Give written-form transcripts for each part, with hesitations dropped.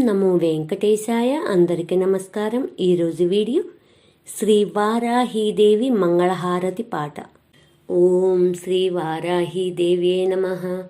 నమో వెంకటేశాయ. అందరికీ నమస్కారం. ఈరోజు వీడియో శ్రీ వారాహీదేవి మంగళహారతి పాట. ఓం శ్రీ వారాహీదేవ్యే నమః.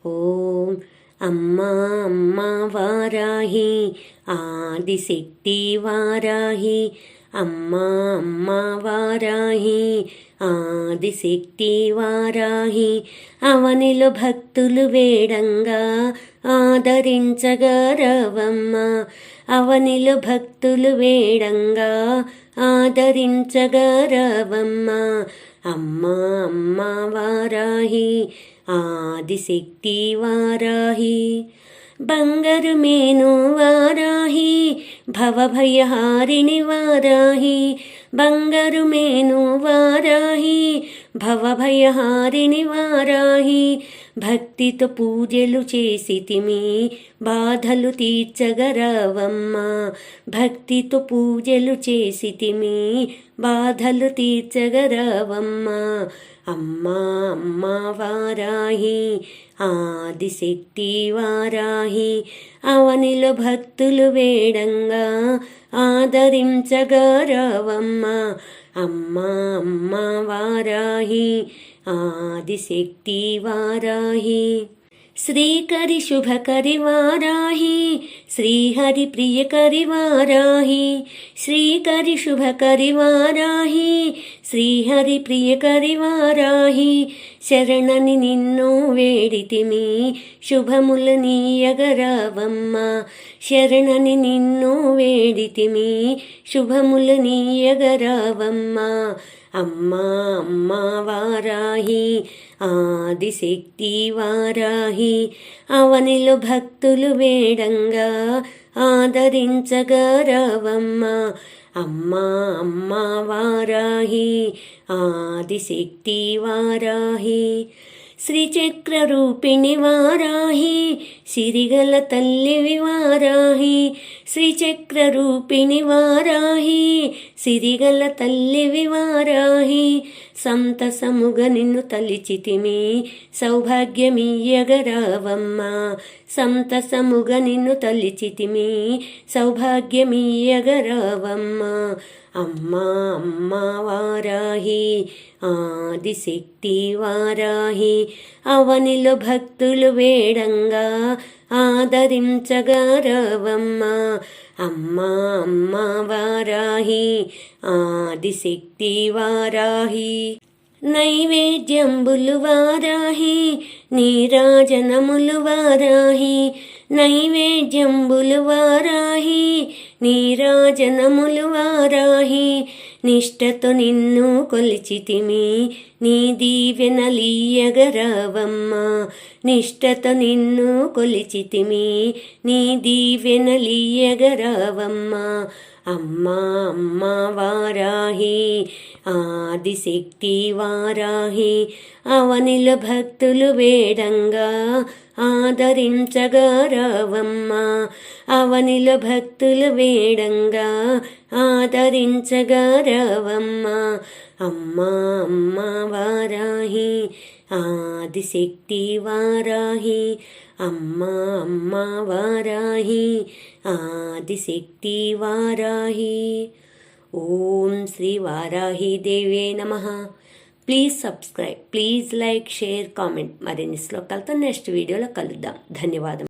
ఓం అమ్మా అమ్మా వారాహి, ఆదిశక్తి వారాహి, అమ్మా అమ్మా వారాహి, ఆదిశక్తి వారాహి. అవనిలో భక్తులు వేడంగా ఆదరించగరవమ్మ, అవనిలో భక్తులు వేడంగా ఆదరించగరవమ్మ. అమ్మా అమ్మా వారాహి, ఆదిశక్తి వారాహి. బంగారు మేను వారాహి, భవభయహారిణి వారాహి, బంగారు మేను వారాహి, భవభయహారిణి వారాహి. భక్తితో పూజలు చేసితిమి, బాధలు తీర్చగరవమ్మ, భక్తితో పూజలు చేసితిమి, బాధలు తీర్చగరవమ్మ. అమ్మా అమ్మా వారాహి, ఆదిశక్తి వారాహి. అవనిలో భక్తులు వేడంగా ఆదరించగరవమ్మ. అమ్మా అమ్మా వారాహి, ఆదిశక్తి వారాహి. శ్రీకరి శుభకరి వారాహి, శ్రీహరి ప్రియకరి వారాహి, శ్రీకరి శుభకరి వారాహి, శ్రీహరి ప్రియకరి వారాహి. శరణని నిన్ను వేడితిమి, శుభముల నీయగరవమ్మ, శరణని నిన్ను వేడితిమి, శుభముల నీయగరవమ్మ. అమ్మా అమ్మా వారాహి, ఆదిశక్తి వారాహి. అవనిలో భక్తులు వేడంగా ఆదరించగరవమ్మ. అమ్మా అమ్మా వారాహి, ఆదిశక్తి వారాహి. శ్రీచక్ర రూపిణి వారాహి, సిరిగల తల్లివి వారాహి, శ్రీచక్ర రూపిణి వారాహి, సిరిగల తల్లివి వారాహి. సంతసముగ నిన్ను తలిచితిమి, సౌభాగ్యమీయగరవమ్మ, సంతసముగ నిన్ను తలిచితిమి, సౌభాగ్యమీయగరవమ్మ. అమ్మా అమ్మా వారాహి, ఆదిశక్తి వారాహి. అవనిలో భక్తులు వేడంగా ఆదరించగరవమ్మ. అమ్మా అమ్మా వారాహి, ఆదిశక్తి వారాహి. నైవేద్యంబులు వారాహి, నీరాజనములు వారాహి, నైవేద్యంబులు వారాహి, నీరాజనములు వారాహి. నిష్టతో నిన్ను కొలిచితిమి, నీ దీవెనలీయగరవమ్మ, నిష్టతో నిన్ను కొలిచితిమి, నీ దీవెనలీయగరవమ్మ. అమ్మా అమ్మా వారాహి, ఆదిశక్తి వారాహి. అవనిలో భక్తులు వేడంగా ఆదరించగరవమ్మ, అవనిలో భక్తులు వేడంగా ఆదరించగరవమ్మ. అమ్మా అమ్మా వారాహి, ఆదిశక్తి వారాహి. అమ్మా అమ్మా వారాహి, ఆదిశక్తి వారాహి. ఓం శ్రీ వారాహీదేవ్యే నమః. Please subscribe, please like, share, comment. మరిన్ని శ్లోకాలతో నెక్స్ట్ వీడియోలో కలుద్దాం. ధన్యవాదం.